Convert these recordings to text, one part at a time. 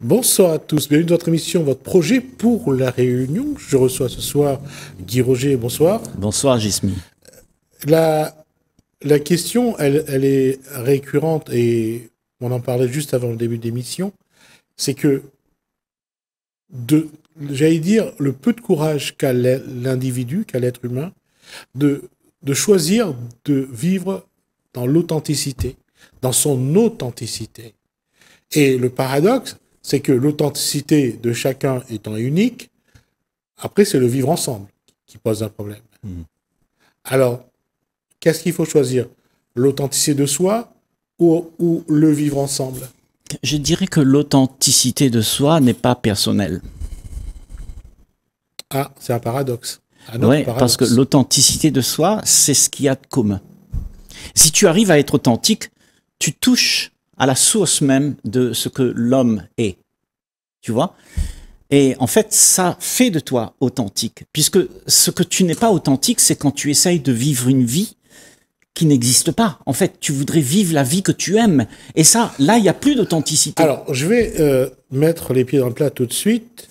Bonsoir à tous, bienvenue dans votre émission, votre projet pour la Réunion. Je reçois ce soir Guy Roger, bonsoir. Bonsoir Gismi. La, la question, elle est récurrente et on en parlait juste avant le début de l'émission, c'est que, j'allais dire, le peu de courage qu'a l'individu, qu'a l'être humain, de choisir de vivre dans l'authenticité, dans son authenticité. Et le paradoxe, c'est que l'authenticité de chacun étant unique, après, c'est le vivre ensemble qui pose un problème. Alors, qu'est-ce qu'il faut choisir? L'authenticité de soi ou le vivre ensemble? Je dirais que l'authenticité de soi n'est pas personnelle. Ah, c'est un paradoxe. Oui, parce que l'authenticité de soi, c'est ce qu'il y a de commun. Si tu arrives à être authentique, tu touches à la source même de ce que l'homme est. Tu vois? Et en fait, ça fait de toi authentique. Puisque ce que tu n'es pas authentique, c'est quand tu essayes de vivre une vie qui n'existe pas. En fait, tu voudrais vivre la vie que tu aimes. Et ça, là, il n'y a plus d'authenticité. Alors, je vais mettre les pieds dans le plat tout de suite.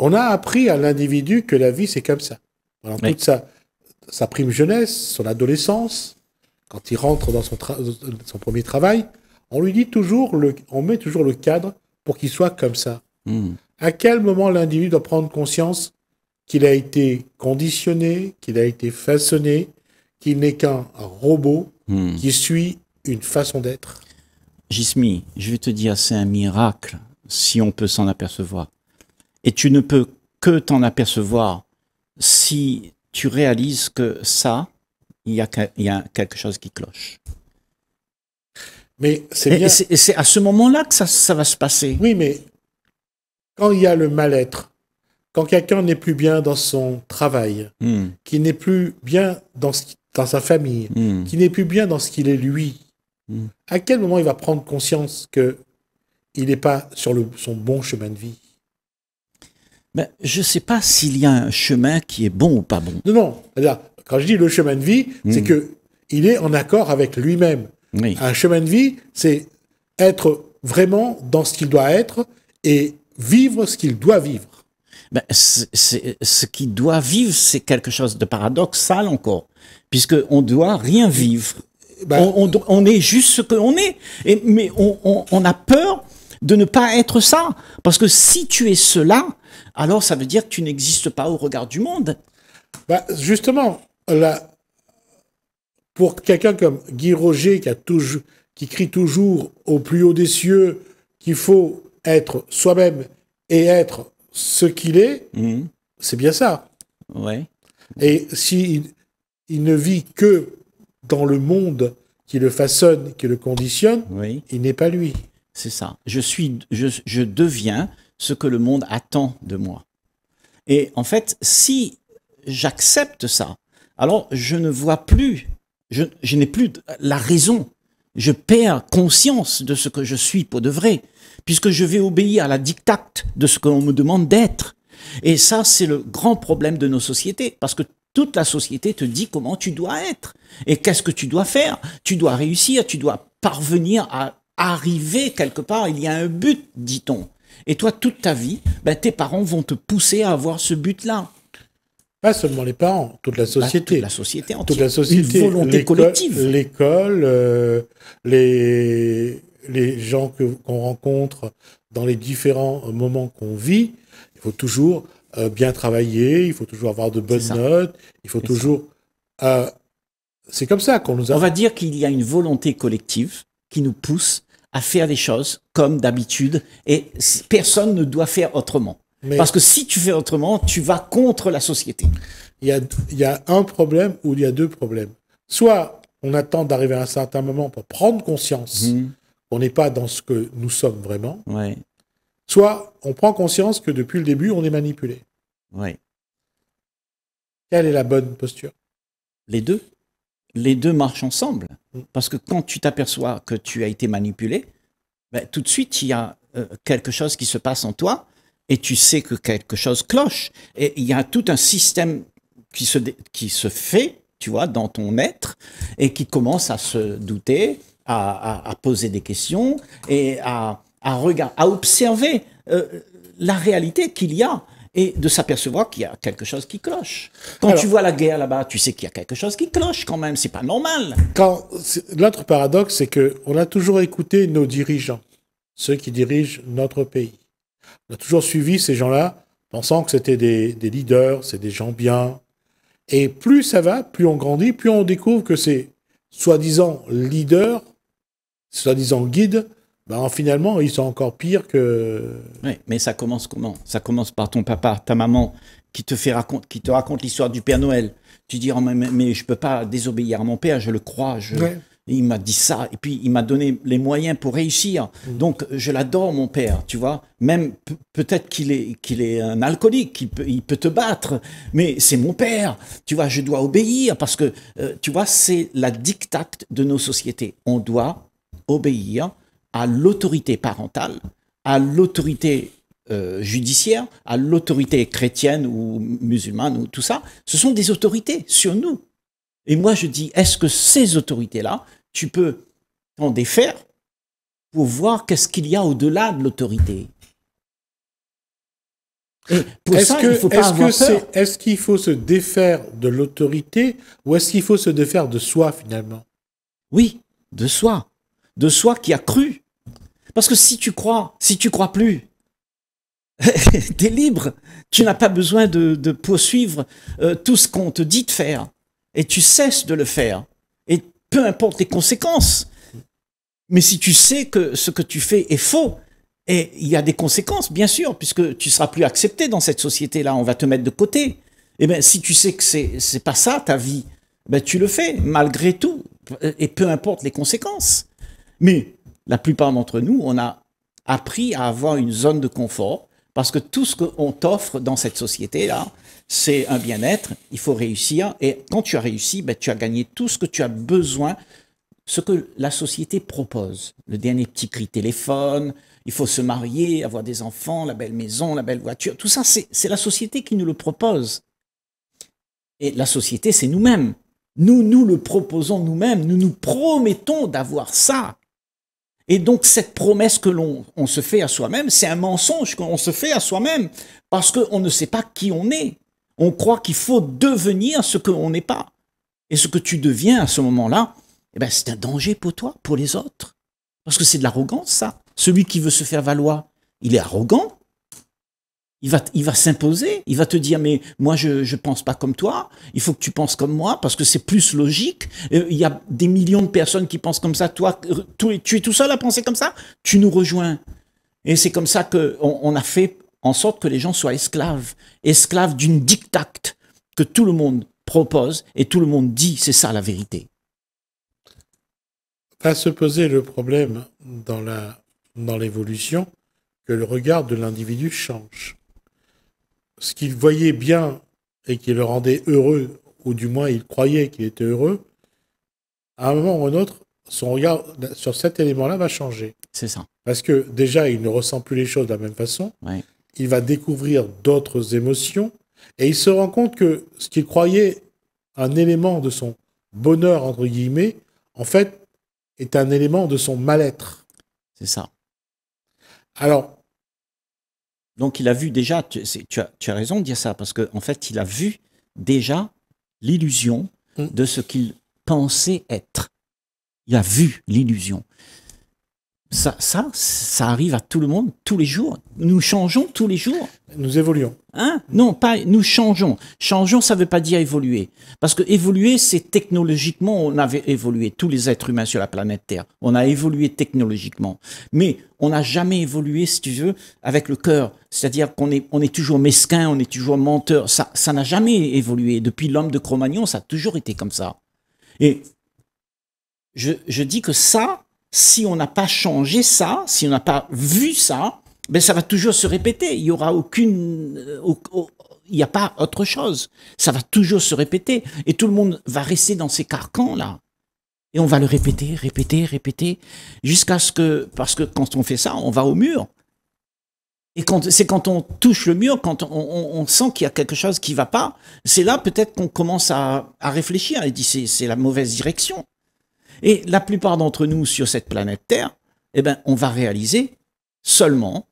On a appris à l'individu que la vie, c'est comme ça. Alors, toute sa prime jeunesse, son adolescence, quand il rentre dans son premier travail, on lui dit toujours, on met toujours le cadre pour qu'il soit comme ça. À quel moment l'individu doit prendre conscience qu'il a été conditionné, qu'il a été façonné, qu'il n'est qu'un robot qui suit une façon d'être? Gismi, je vais te dire, c'est un miracle si on peut s'en apercevoir. Et tu ne peux que t'en apercevoir si tu réalises que ça, il y a quelque chose qui cloche. Mais c'est bien. Et c'est à ce moment-là que ça va se passer. Oui, mais quand il y a le mal-être, quand quelqu'un n'est plus bien dans son travail, qui n'est plus bien dans sa famille, qui n'est plus bien dans ce qu'il est lui, à quel moment il va prendre conscience qu'il n'est pas sur son bon chemin de vie? Ben, je ne sais pas s'il y a un chemin qui est bon ou pas bon. Non. Quand je dis le chemin de vie, c'est qu'il est en accord avec lui-même. Oui. Un chemin de vie, c'est être vraiment dans ce qu'il doit être et vivre ce qu'il doit vivre. Ben, ce qu'il doit vivre, c'est quelque chose de paradoxal encore, puisqu'on ne doit rien vivre. Ben, on est juste ce qu'on est. Mais on a peur de ne pas être ça. Parce que si tu es cela, alors ça veut dire que tu n'existes pas au regard du monde. Ben, justement, pour quelqu'un comme Guy Roger qui crie toujours au plus haut des cieux qu'il faut être soi-même et être ce qu'il est, c'est bien ça. Ouais. Et s'il ne vit que dans le monde qui le façonne, qui le conditionne, il n'est pas lui. C'est ça. Je deviens ce que le monde attend de moi. Et en fait, si j'accepte ça, alors je ne vois plus, je n'ai plus la raison. Je perds conscience de ce que je suis pour de vrai, puisque je vais obéir à la dictate de ce qu'on me demande d'être. Et ça, c'est le grand problème de nos sociétés, parce que toute la société te dit comment tu dois être. Et qu'est-ce que tu dois faire? Tu dois réussir, tu dois parvenir à arriver quelque part. Il y a un but, dit-on. Et toi, toute ta vie, ben, tes parents vont te pousser à avoir ce but-là. Pas seulement les parents, toute la société. Toute la société entière. Toute la société. Une volonté collective. L'école, les gens qu'on rencontre dans les différents moments qu'on vit. Il faut toujours bien travailler, il faut toujours avoir de bonnes notes, il faut toujours... c'est comme ça qu'on nous a... On va dire qu'il y a une volonté collective qui nous pousse à faire des choses comme d'habitude et personne ne doit faire autrement. Parce que si tu fais autrement, tu vas contre la société. Il y a un problème ou il y a deux problèmes. Soit on attend d'arriver à un certain moment pour prendre conscience qu'on n'est pas dans ce que nous sommes vraiment. Ouais. Soit on prend conscience que depuis le début, on est manipulé. Ouais. Quelle est la bonne posture? Les deux. Les deux marchent ensemble. Parce que quand tu t'aperçois que tu as été manipulé, ben, tout de suite, il y a quelque chose qui se passe en toi et tu sais que quelque chose cloche. Et il y a tout un système qui se fait, tu vois, dans ton être et qui commence à se douter, à poser des questions et à à observer la réalité qu'il y a et de s'apercevoir qu'il y a quelque chose qui cloche. Quand tu vois la guerre là-bas, tu sais qu'il y a quelque chose qui cloche quand même, c'est pas normal. L'autre paradoxe, c'est qu'on a toujours écouté nos dirigeants, ceux qui dirigent notre pays. On a toujours suivi ces gens-là, pensant que c'était des leaders, c'est des gens bien. Et plus ça va, plus on grandit, plus on découvre que ces soi-disant leaders, soi-disant guides, ben finalement, ils sont encore pires que... Oui, mais ça commence comment? Ça commence par ton papa, ta maman, qui te raconte l'histoire du Père Noël. Tu dis, oh, mais je ne peux pas désobéir à mon père, je le crois, il m'a dit ça, et puis il m'a donné les moyens pour réussir. Donc, je l'adore, mon père, tu vois. Même peut-être qu'il est un alcoolique, il peut te battre, mais c'est mon père, tu vois, je dois obéir, parce que, tu vois, c'est la dictate de nos sociétés. On doit obéir à l'autorité parentale, à l'autorité judiciaire, à l'autorité chrétienne ou musulmane ou tout ça. Ce sont des autorités sur nous. Et moi, je dis, est-ce que ces autorités-là, tu peux t'en défaire pour voir qu'est-ce qu'il y a au-delà de l'autorité? Et pour ça, il ne faut pas avoir peur. Est-ce qu'il faut se défaire de l'autorité ou est-ce qu'il faut se défaire de soi, finalement? Oui, de soi. De soi qui a cru. Parce que si tu crois plus, tu es libre. Tu n'as pas besoin de poursuivre tout ce qu'on te dit de faire. Et tu cesses de le faire. Et peu importe les conséquences. Mais si tu sais que ce que tu fais est faux, et il y a des conséquences, bien sûr, puisque tu seras plus accepté dans cette société-là, on va te mettre de côté. Et bien, si tu sais que c'est pas ça ta vie, ben tu le fais malgré tout, et peu importe les conséquences. Mais la plupart d'entre nous, on a appris à avoir une zone de confort, parce que tout ce qu'on t'offre dans cette société-là, c'est un bien-être, il faut réussir, et quand tu as réussi, ben, tu as gagné tout ce que tu as besoin, ce que la société propose. Le dernier petit cri téléphone, il faut se marier, avoir des enfants, la belle maison, la belle voiture, tout ça, c'est la société qui nous le propose. Et la société, c'est nous-mêmes. Nous le proposons nous-mêmes, nous nous promettons d'avoir ça. Et donc, cette promesse que on se fait à soi-même, c'est un mensonge qu'on se fait à soi-même, parce qu'on ne sait pas qui on est. On croit qu'il faut devenir ce qu'on n'est pas. Et ce que tu deviens à ce moment-là, eh ben, c'est un danger pour toi, pour les autres. Parce que c'est de l'arrogance, ça. Celui qui veut se faire valoir, il est arrogant. Il va s'imposer, il va te dire, mais moi, je ne pense pas comme toi, il faut que tu penses comme moi, parce que c'est plus logique. Il y a des millions de personnes qui pensent comme ça. Toi, tu es tout seul à penser comme ça, tu nous rejoins. Et c'est comme ça qu'on a fait en sorte que les gens soient esclaves d'une dictate que tout le monde propose et tout le monde dit, c'est ça la vérité. Va se poser le problème dans l'évolution que le regard de l'individu change. Ce qu'il voyait bien et qui le rendait heureux, ou du moins il croyait qu'il était heureux, à un moment ou à un autre, son regard sur cet élément-là va changer. C'est ça. Parce que déjà, il ne ressent plus les choses de la même façon, ouais. Il va découvrir d'autres émotions, et il se rend compte que ce qu'il croyait un élément de son bonheur, entre guillemets, en fait, est un élément de son mal-être. C'est ça. Alors, donc il a vu déjà, tu as raison de dire ça, parce qu'en fait, il a vu déjà l'illusion de ce qu'il pensait être. Il a vu l'illusion. Ça arrive à tout le monde, tous les jours. Nous changeons tous les jours. Nous évoluons. Hein? Non, pas nous changeons. Changeons, ça ne veut pas dire évoluer. Parce que évoluer, c'est technologiquement, on avait évolué, tous les êtres humains sur la planète Terre. On a évolué technologiquement. Mais on n'a jamais évolué, si tu veux, avec le cœur. C'est-à-dire qu'on est toujours mesquin, on est toujours menteur. Ça n'a jamais évolué. Depuis l'homme de Cro-Magnon, ça a toujours été comme ça. Et je dis que ça, si on n'a pas changé ça, si on n'a pas vu ça, ben ça va toujours se répéter. Il y aura il n'y a pas autre chose. Ça va toujours se répéter. Et tout le monde va rester dans ces carcans-là. Et on va le répéter, jusqu'à ce que, parce que quand on fait ça, on va au mur. Et c'est quand on touche le mur, quand on sent qu'il y a quelque chose qui ne va pas, c'est là peut-être qu'on commence à réfléchir et dit c'est la mauvaise direction. Et la plupart d'entre nous sur cette planète Terre, eh ben, on va réaliser seulement,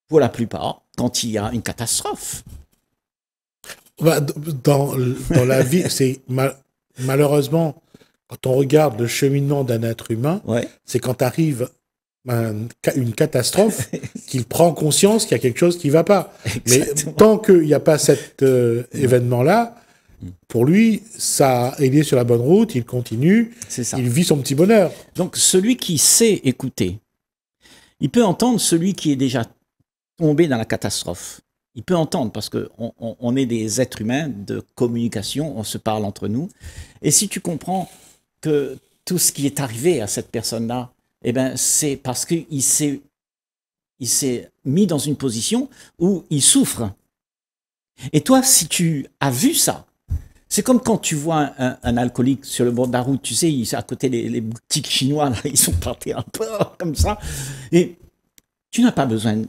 pour la plupart, quand il y a une catastrophe. Bah, dans la vie, c'est malheureusement, quand on regarde le cheminement d'un être humain, Ouais. c'est quand arrive une catastrophe qu'il prend conscience qu'il y a quelque chose qui ne va pas. Exactement. Mais tant qu'il n'y a pas cet événement-là, pour lui, il est sur la bonne route, il continue, C'est ça. il vit son petit bonheur. Donc, celui qui sait écouter, il peut entendre celui qui est déjà tombé dans la catastrophe. Il peut entendre parce qu'on est des êtres humains de communication, on se parle entre nous. Et si tu comprends que tout ce qui est arrivé à cette personne-là, eh ben, c'est parce qu'il s'est mis dans une position où il souffre. Et toi, si tu as vu ça, c'est comme quand tu vois un alcoolique sur le bord de la route, tu sais, à côté les boutiques chinois, là, ils sont partis un peu comme ça. Et tu n'as pas besoin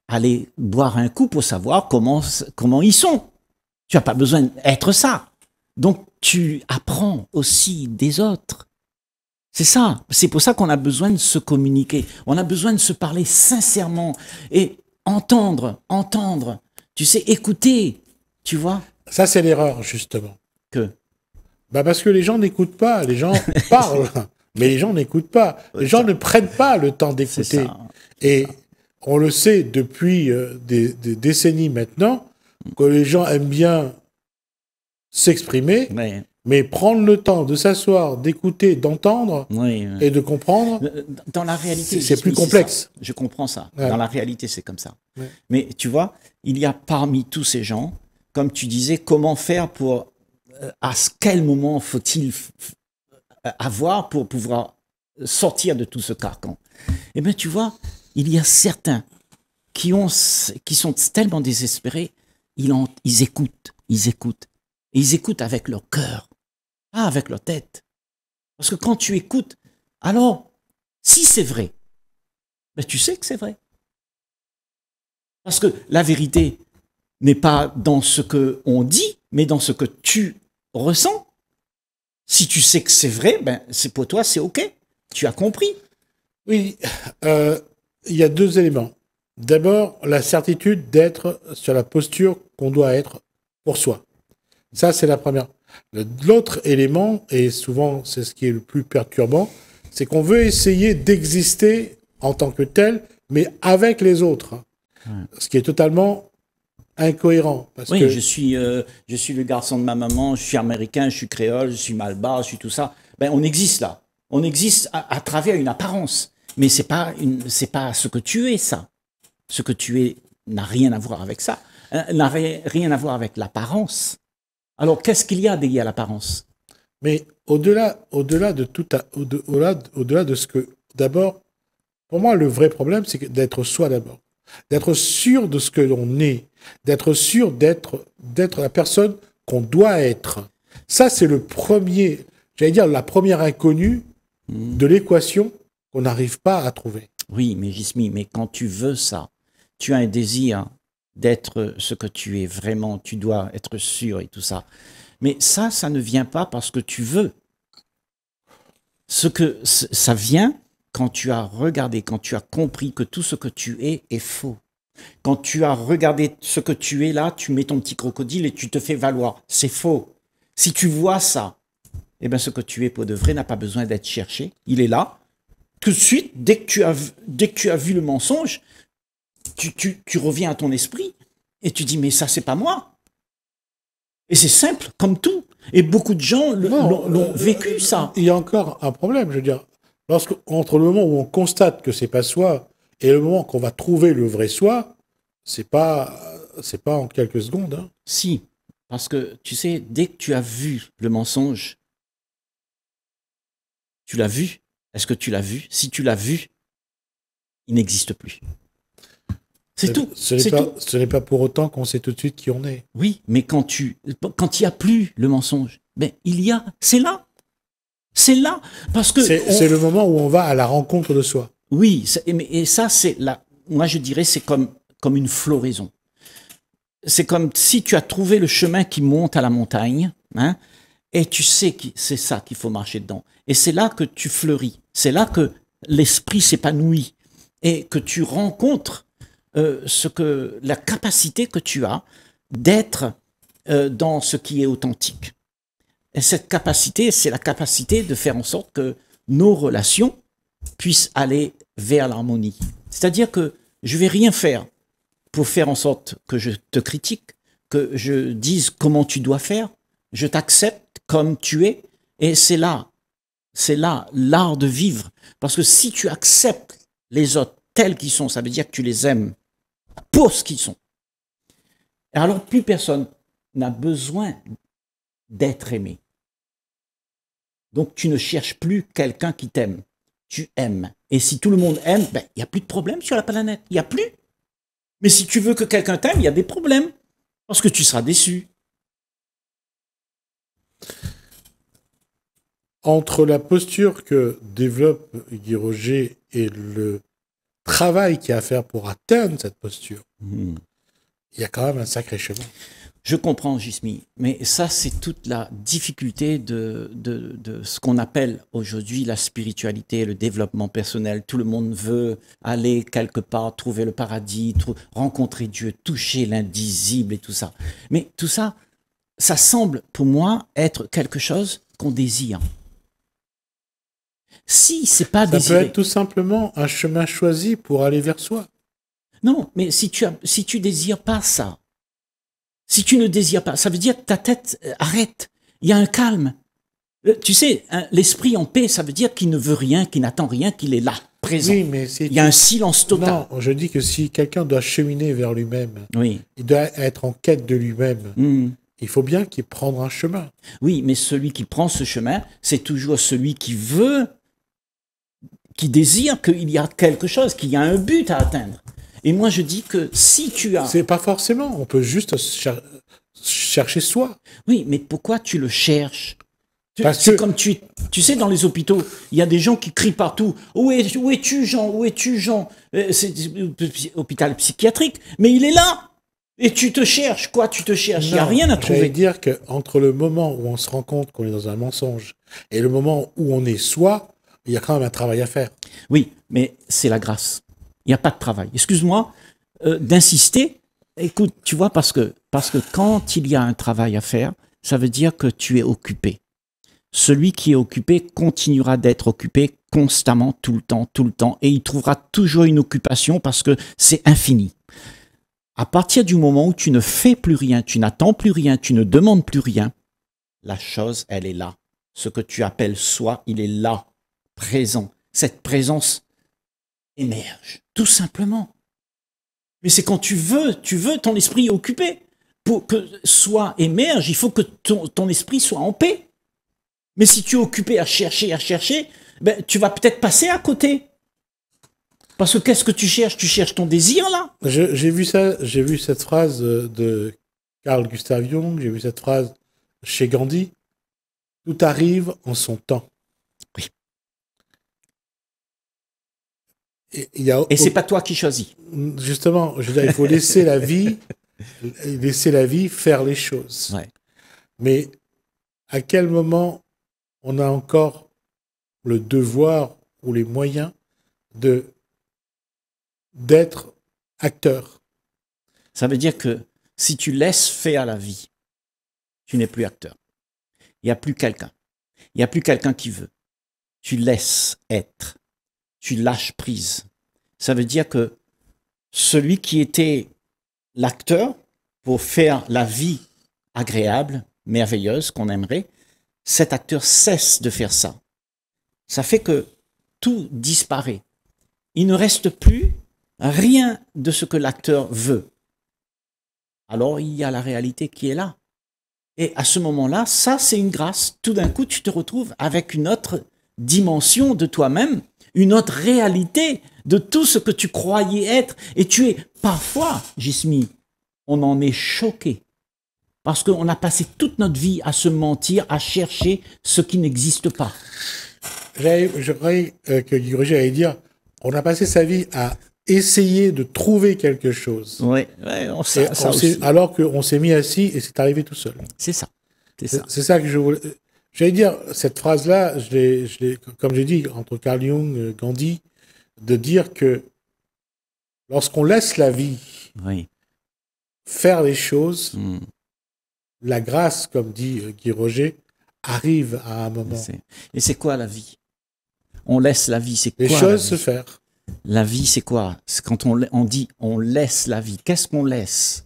d'aller boire un coup pour savoir comment ils sont. Tu n'as pas besoin d'être ça. Donc, tu apprends aussi des autres. C'est ça. C'est pour ça qu'on a besoin de se communiquer. On a besoin de se parler sincèrement et entendre. Tu sais, écouter. Tu vois? Ça, c'est l'erreur, justement. Que? Bah parce que les gens n'écoutent pas, les gens parlent, mais les gens n'écoutent pas. Les gens ne prennent pas le temps d'écouter. Et on le sait depuis des décennies maintenant, que les gens aiment bien s'exprimer, mais prendre le temps de s'asseoir, d'écouter, d'entendre et de comprendre, dans la réalité, c'est plus complexe. Je comprends ça. Ouais. Dans la réalité, c'est comme ça. Ouais. Mais tu vois, il y a parmi tous ces gens, comme tu disais, comment faire pour... à quel moment faut-il avoir pour pouvoir sortir de tout ce carcan? Eh bien, tu vois, il y a certains qui sont tellement désespérés, ils écoutent. Et ils écoutent avec leur cœur, pas avec leur tête. Parce que quand tu écoutes, alors, si c'est vrai, ben tu sais que c'est vrai. Parce que la vérité n'est pas dans ce qu'on dit, mais dans ce que tu ressens. Si tu sais que c'est vrai, ben c'est pour toi, c'est OK. Tu as compris. Oui, il y a deux éléments. D'abord, la certitude d'être sur la posture qu'on doit être pour soi. Ça, c'est la première. L'autre élément, et souvent c'est ce qui est le plus perturbant, c'est qu'on veut essayer d'exister en tant que tel, mais avec les autres. Ce qui est totalement incohérent. Parce oui, que... je suis le garçon de ma maman, je suis américain, je suis créole, je suis malbar, je suis tout ça. Ben, on existe là. On existe à travers une apparence. Mais c'est pas ce que tu es, ça. Ce que tu es n'a rien à voir avec ça. N'a rien à voir avec l'apparence. Alors, qu'est-ce qu'il y a derrière l'apparence? Mais au-delà de ce que... D'abord, pour moi, le vrai problème, c'est d'être soi d'abord. D'être sûr de ce que l'on est. D'être sûr d'être la personne qu'on doit être. Ça, c'est le premier... J'allais dire la première inconnue de l'équation qu'on n'arrive pas à trouver. Oui, mais Gismi, mais quand tu veux ça, tu as un désir d'être ce que tu es vraiment, tu dois être sûr et tout ça. Mais ça ne vient pas parce que tu veux. Ça vient quand tu as regardé, quand tu as compris que tout ce que tu es faux. Quand tu as regardé ce que tu es là, tu mets ton petit crocodile et tu te fais valoir. C'est faux. Si tu vois ça, eh bien ce que tu es pour de vrai n'a pas besoin d'être cherché. Il est là. Tout de suite, dès que tu as vu le mensonge, tu reviens à ton esprit et tu dis mais ça c'est pas moi. Et c'est simple comme tout. Et beaucoup de gens l'ont vécu ça. Il y a encore un problème, je veux dire. Entre le moment où on constate que c'est pas soi et le moment qu'on va trouver le vrai soi, c'est pas en quelques secondes. Hein. Si, parce que tu sais, dès que tu as vu le mensonge, tu l'as vu. Est-ce que tu l'as vu? Si tu l'as vu, il n'existe plus. C'est tout. Ce n'est pas pour autant qu'on sait tout de suite qui on est. Oui, mais quand il n'y a plus le mensonge, ben c'est là. C'est là. Parce que c'est le moment où on va à la rencontre de soi. Oui, et ça, moi je dirais, c'est comme une floraison. C'est comme si tu as trouvé le chemin qui monte à la montagne, hein, et tu sais que c'est ça qu'il faut marcher dedans. Et c'est là que tu fleuris. C'est là que l'esprit s'épanouit. et que tu rencontres la capacité que tu as d'être dans ce qui est authentique. Et cette capacité, c'est la capacité de faire en sorte que nos relations puissent aller vers l'harmonie. C'est-à-dire que je vais rien faire pour faire en sorte que je te critique, que je dise comment tu dois faire, je t'accepte comme tu es, et c'est là l'art de vivre. Parce que si tu acceptes les autres tels qu'ils sont, ça veut dire que tu les aimes pour ce qu'ils sont. Et alors plus personne n'a besoin d'être aimé. Donc tu ne cherches plus quelqu'un qui t'aime, tu aimes. Et si tout le monde aime, ben, il n'y a plus de problème sur la planète, il n'y a plus. Mais si tu veux que quelqu'un t'aime, il y a des problèmes, parce que tu seras déçu. Entre la posture que développe Guy Roger et le travail qu'il y a à faire pour atteindre cette posture, il y a quand même un sacré chemin. Je comprends, Jismi, mais ça, c'est toute la difficulté de ce qu'on appelle aujourd'hui la spiritualité, le développement personnel. Tout le monde veut aller quelque part, trouver le paradis, rencontrer Dieu, toucher l'indisible et tout ça. Mais tout ça, ça semble pour moi être quelque chose qu'on désire. Si c'est pas désiré... Ça peut être tout simplement un chemin choisi pour aller vers soi. Non, mais si tu désires pas ça, si tu ne désires pas, ça veut dire que ta tête arrête. Il y a un calme. Tu sais, l'esprit en paix, ça veut dire qu'il ne veut rien, qu'il n'attend rien, qu'il est là, présent. Oui, mais il y a un silence total. Non, je dis que si quelqu'un doit cheminer vers lui-même, oui. Il doit être en quête de lui-même. Il faut bien qu'il prenne un chemin. Oui, mais celui qui prend ce chemin, c'est toujours celui qui veut, qui désire qu'il y a quelque chose, qu'il y a un but à atteindre. Et moi, je dis que si tu as... C'est pas forcément, on peut juste chercher soi. Oui, mais pourquoi tu le cherches? C'est comme tu sais, dans les hôpitaux, il y a des gens qui crient partout. Où es-tu, Jean? Où es-tu, Jean? C'est hôpital psychiatrique, mais il est là. Et tu te cherches, quoi? Tu te cherches. Il n'y a rien à trouver. Je vais dire qu'entre le moment où on se rend compte qu'on est dans un mensonge et le moment où on est soi, il y a quand même un travail à faire. Oui, mais c'est la grâce. Il n'y a pas de travail. Excuse-moi d'insister. Écoute, tu vois, parce que quand il y a un travail à faire, ça veut dire que tu es occupé. Celui qui est occupé continuera d'être occupé constamment, tout le temps, et il trouvera toujours une occupation parce que c'est infini. À partir du moment où tu ne fais plus rien, tu n'attends plus rien, tu ne demandes plus rien, la chose, elle est là. Ce que tu appelles soi, il est là, présent. Cette présence émerge, tout simplement. Mais c'est quand tu veux ton esprit occupé. Pour que soi émerge, il faut que ton esprit soit en paix. Mais si tu es occupé à chercher, ben, tu vas peut-être passer à côté. Parce que qu'est-ce que tu cherches? Tu cherches ton désir, là? J'ai vu cette phrase de Carl Gustav Jung, j'ai vu cette phrase chez Gandhi. Tout arrive en son temps. Oui. Et c'est pas toi qui choisis. Justement, je veux dire, il faut laisser la vie faire les choses. Ouais. Mais à quel moment on a encore le devoir ou les moyens d'être acteur? Ça veut dire que si tu laisses faire la vie, tu n'es plus acteur. Il n'y a plus quelqu'un. Il n'y a plus quelqu'un qui veut. Tu laisses être. Tu lâches prise. Ça veut dire que celui qui était l'acteur pour faire la vie agréable, merveilleuse, qu'on aimerait, cet acteur cesse de faire ça. Ça fait que tout disparaît. Il ne reste plus rien de ce que l'acteur veut. Alors il y a la réalité qui est là. Et à ce moment-là, ça c'est une grâce. Tout d'un coup, tu te retrouves avec une autre dimension de toi-même, une autre réalité de tout ce que tu croyais être. Et tu es parfois, Jismi, on en est choqué. Parce qu'on a passé toute notre vie à se mentir, à chercher ce qui n'existe pas. Je croyais que Guy Roger allait dire, on a passé sa vie à essayer de trouver quelque chose. Oui, alors qu'on s'est mis assis et c'est arrivé tout seul. C'est ça. C'est ça que je voulais... J'allais dire, cette phrase-là, comme j'ai dit, entre Carl Jung et Gandhi, de dire que lorsqu'on laisse la vie Oui. faire les choses, Mm. la grâce, comme dit Guy Roger, arrive à un moment. Et c'est quoi la vie? On laisse la vie, c'est quoi Les choses se faire. La vie, c'est quoi? C'est quand on dit on laisse la vie. Qu'est-ce qu'on laisse?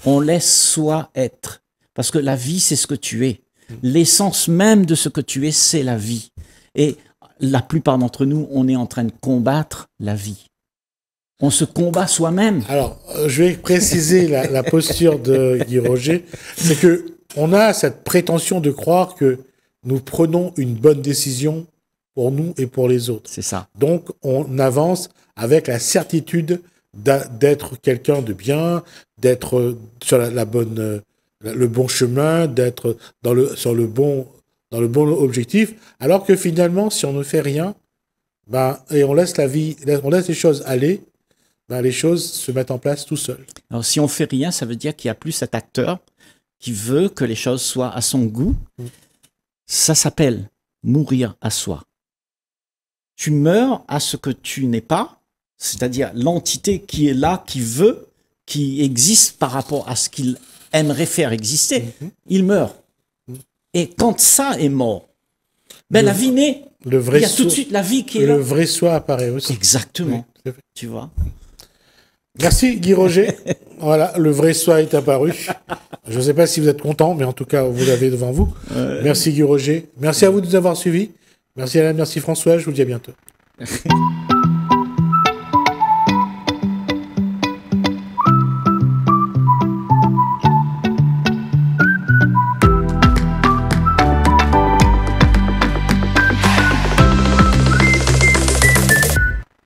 On laisse soi être. Parce que la vie, c'est ce que tu es. L'essence même de ce que tu es, c'est la vie. Et la plupart d'entre nous, on est en train de combattre la vie. On se combat soi-même. Alors, je vais préciser la posture de Guy Roger. C'est que on a cette prétention de croire que nous prenons une bonne décision pour nous et pour les autres. C'est ça. Donc, on avance avec la certitude d'être quelqu'un de bien, d'être sur le bon chemin, d'être sur le bon objectif, alors que finalement, si on ne fait rien, et on laisse on laisse les choses aller, les choses se mettent en place tout seul. Alors, si on fait rien, ça veut dire qu'il n'y a plus cet acteur qui veut que les choses soient à son goût. Ça s'appelle mourir à soi. Tu meurs à ce que tu n'es pas, c'est-à-dire l'entité qui est là, qui existe par rapport à ce qu'il aimerait faire exister. Il meurt. Et quand ça est mort, la vie naît. Il y a tout de suite la vie qui est là. Le vrai soi apparaît aussi. Exactement. Oui, tu vois. Merci Guy Roger. Voilà, le vrai soi est apparu. Je ne sais pas si vous êtes content, mais en tout cas, vous l'avez devant vous. Merci Guy Roger. Merci à vous de nous avoir suivis. Merci Alain, merci François. Je vous dis à bientôt.